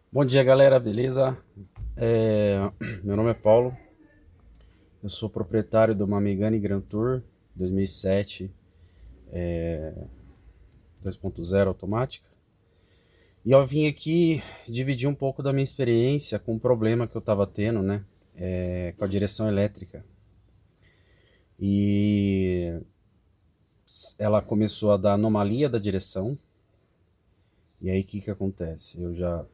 Bom dia, galera, beleza? É, Meu nome é Paulo, eu sou proprietário de uma Megane Grand Tour 2007 2.0 automática. E eu vim aqui dividir um pouco da minha experiência com um problema que eu estava tendo, né? Com a direção elétrica. E ela começou a dar anomalia da direção. E aí o que acontece? Eu já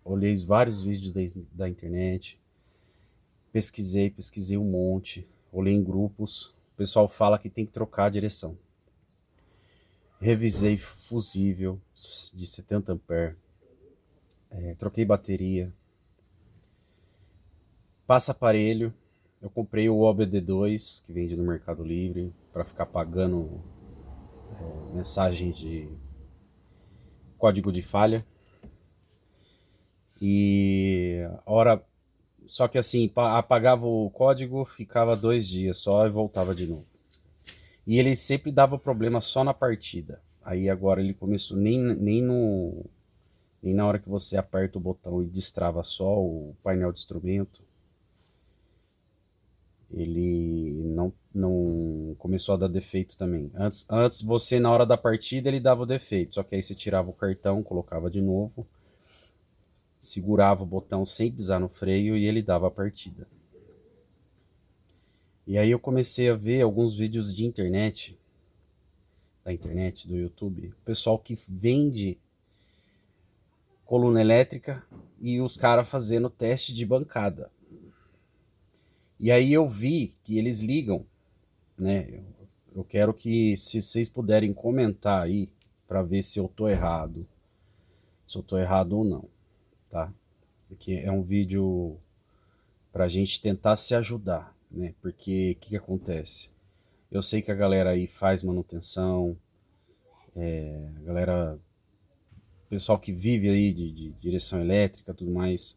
olhei vários vídeos da internet, pesquisei um monte, olhei em grupos. O pessoal fala que tem que trocar a direção. Revisei fusível de 70 ampere, troquei bateria, passa aparelho. Eu comprei o OBD2 que vende no Mercado Livre para ficar pagando mensagem de código de falha. E a hora só que assim, apagava o código, ficava 2 dias só e voltava de novo. E ele sempre dava problema só na partida. Aí agora ele começou nem na hora que você aperta o botão e destrava só o painel de instrumento. Ele não começou a dar defeito também. Antes você, na hora da partida, ele dava o defeito. Só que aí você tirava o cartão, colocava de novo, segurava o botão sem pisar no freio e ele dava a partida. E aí eu comecei a ver alguns vídeos da internet, do YouTube, o pessoal que vende coluna elétrica e os caras fazendo teste de bancada. E aí eu vi que eles ligam, né? Eu quero que, se vocês puderem comentar aí, para ver se eu tô errado ou não, tá? Porque é um vídeo pra gente tentar se ajudar, né? Porque o que acontece? Eu sei que a galera aí faz manutenção, a galera, pessoal que vive aí de direção elétrica, tudo mais,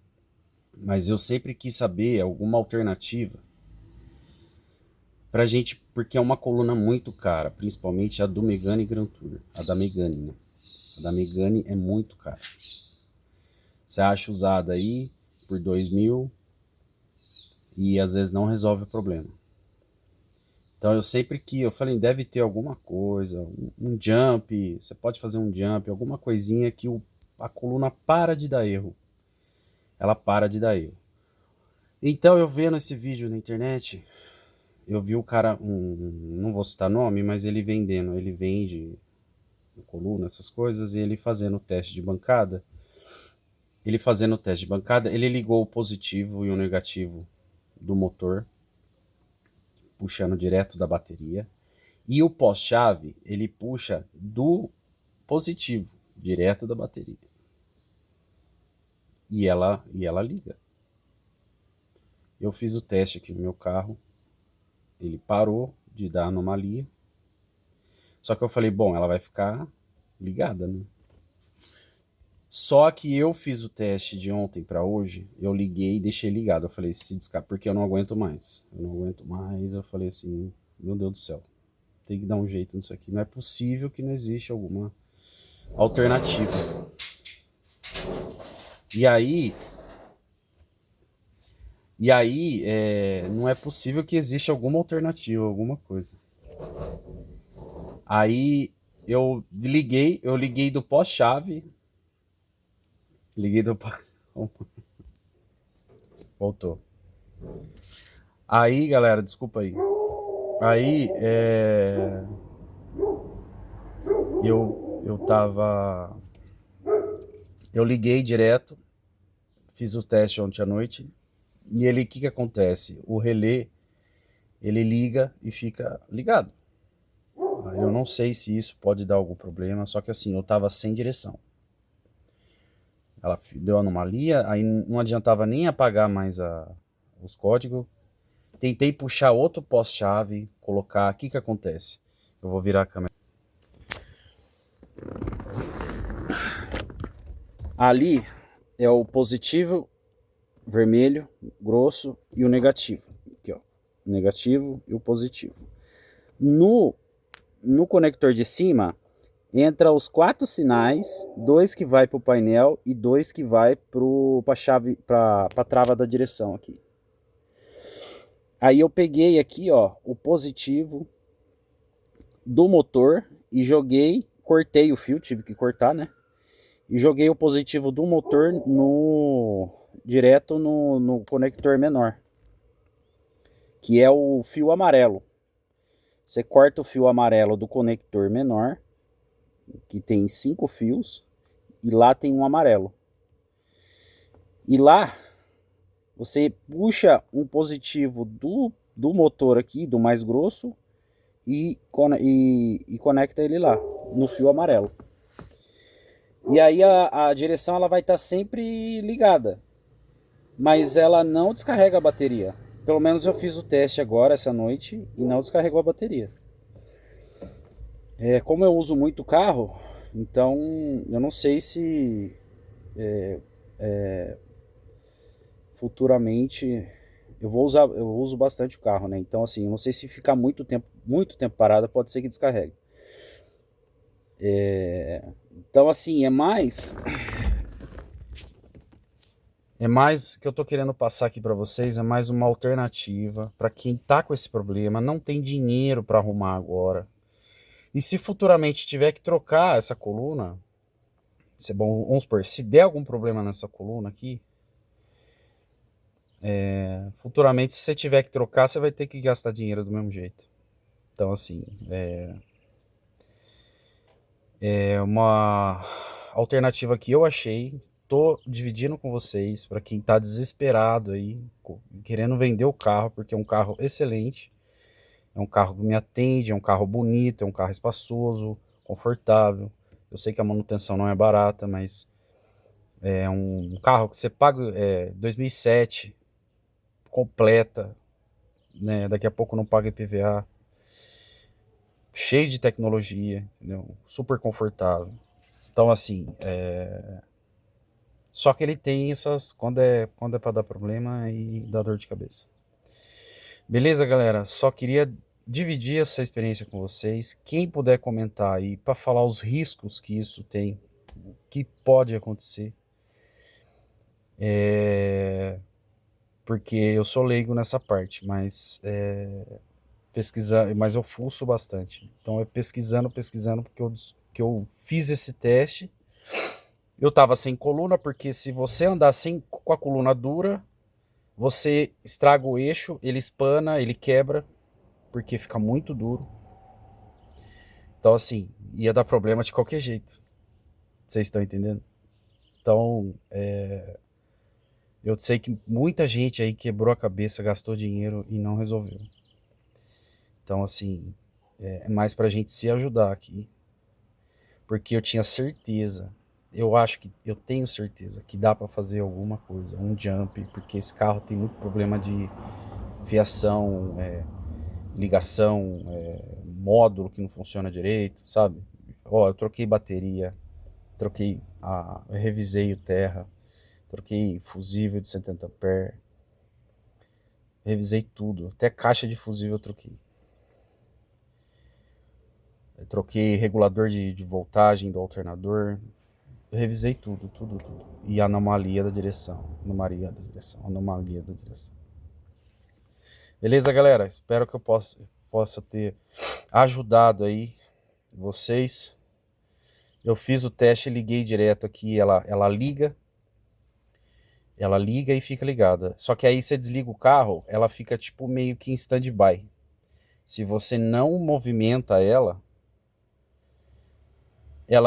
mas eu sempre quis saber alguma alternativa pra gente, porque é uma coluna muito cara, principalmente a do Megane Grand Tour, a da Megane, né? A da Megane é muito cara. Você acha usada aí por 2.000 e às vezes não resolve o problema. Então eu falei, deve ter alguma coisa, um jump, você pode fazer um jump, alguma coisinha que a coluna para de dar erro. Ela para de dar erro. Então eu vendo esse vídeo na internet, eu vi o cara, não vou citar nome, mas ele vende coluna, essas coisas, e ele fazendo o teste de bancada. Ele ligou o positivo e o negativo do motor, puxando direto da bateria. E o pós-chave, ele puxa do positivo, direto da bateria. E ela liga. Eu fiz o teste aqui no meu carro, ele parou de dar anomalia. Só que eu falei, bom, ela vai ficar ligada, né? Só que eu fiz o teste de ontem para hoje, eu liguei e deixei ligado. Eu falei, se descar, porque eu não aguento mais. Eu não aguento mais. Eu falei assim, meu Deus do céu, tem que dar um jeito nisso aqui. Não é possível que não existe alguma alternativa. E aí, não é possível que exista alguma alternativa, alguma coisa. Aí eu liguei do pós-chave, liguei do pós... Voltou. Aí, galera, desculpa aí. Aí, eu tava... Eu liguei direto, fiz os testes ontem à noite, e o que acontece? O relé, ele liga e fica ligado. Eu não sei se isso pode dar algum problema, só que assim, eu tava sem direção. Ela deu anomalia, aí não adiantava nem apagar mais os códigos. Tentei puxar outro pós-chave, colocar. O que acontece? Eu vou virar a câmera. Ali é o positivo, vermelho, grosso, e o negativo. Aqui, ó. O negativo e o positivo. No conector de cima entra os 4 sinais, 2 que vai para o painel e 2 que vai para a chave, para a trava da direção aqui. Aí eu peguei aqui, ó, o positivo do motor e joguei, cortei o fio, tive que cortar, né? E joguei o positivo do motor direto no conector menor, que é o fio amarelo. Você corta o fio amarelo do conector menor, que tem 5 fios, e lá tem um amarelo. E lá você puxa um positivo do motor aqui, do mais grosso, e conecta ele lá, no fio amarelo. E aí a direção ela vai estar sempre ligada, mas ela não descarrega a bateria. Pelo menos eu fiz o teste agora, essa noite, e não descarregou a bateria. Como eu uso muito carro, então eu não sei se futuramente eu uso bastante o carro, né? Então assim, eu não sei se ficar muito tempo parada, pode ser que descarregue. Então assim, é mais que eu tô querendo passar aqui para vocês, é mais uma alternativa para quem tá com esse problema, não tem dinheiro para arrumar agora. E se futuramente tiver que trocar essa coluna, isso é bom, vamos supor, se der algum problema nessa coluna aqui, futuramente se você tiver que trocar, você vai ter que gastar dinheiro do mesmo jeito. Então assim, é uma alternativa que eu achei, tô dividindo com vocês, para quem tá desesperado aí, querendo vender o carro, porque é um carro excelente, é um carro que me atende, é um carro bonito, é um carro espaçoso, confortável. Eu sei que a manutenção não é barata, mas é um carro que você paga 2007, completa, né? Daqui a pouco não paga IPVA, cheio de tecnologia, entendeu? Super confortável. Então assim, só que ele tem essas, quando é para dar problema e dar dor de cabeça. Beleza, galera? Só queria dividir essa experiência com vocês. Quem puder comentar aí para falar os riscos que isso tem, o que pode acontecer. Porque eu sou leigo nessa parte, mas pesquisar, mas eu fuço bastante. Então é pesquisando, porque eu fiz esse teste. Eu tava sem coluna, porque se você andar com a coluna dura, você estraga o eixo, ele espana, ele quebra, porque fica muito duro. Então assim, ia dar problema de qualquer jeito. Vocês estão entendendo? Então, eu sei que muita gente aí quebrou a cabeça, gastou dinheiro e não resolveu. Então assim, é mais pra gente se ajudar aqui. Porque eu tinha certeza, eu tenho certeza que dá pra fazer alguma coisa, um jump, porque esse carro tem muito problema de fiação, ligação, módulo que não funciona direito, sabe? Ó, eu troquei bateria, eu revisei o terra, troquei fusível de 70 ampere, revisei tudo, até caixa de fusível eu troquei. Eu troquei regulador de voltagem do alternador, eu revisei tudo. E anomalia da direção. Beleza, galera? Espero que eu possa ter ajudado aí vocês. Eu fiz o teste, liguei direto aqui, ela liga e fica ligada. Só que aí você desliga o carro, ela fica tipo meio que em stand-by. Se você não movimenta ela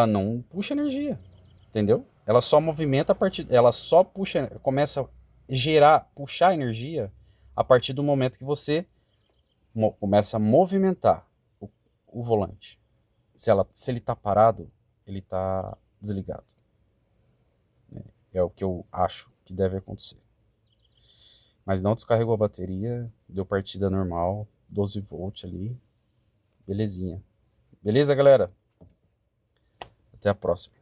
não puxa energia, entendeu? Ela só movimenta começa a puxar energia a partir do momento que você começa a movimentar o volante. Se ele tá parado, ele tá desligado. É o que eu acho que deve acontecer. Mas não descarregou a bateria, deu partida normal, 12 volts ali, belezinha. Beleza, galera? Até a próxima.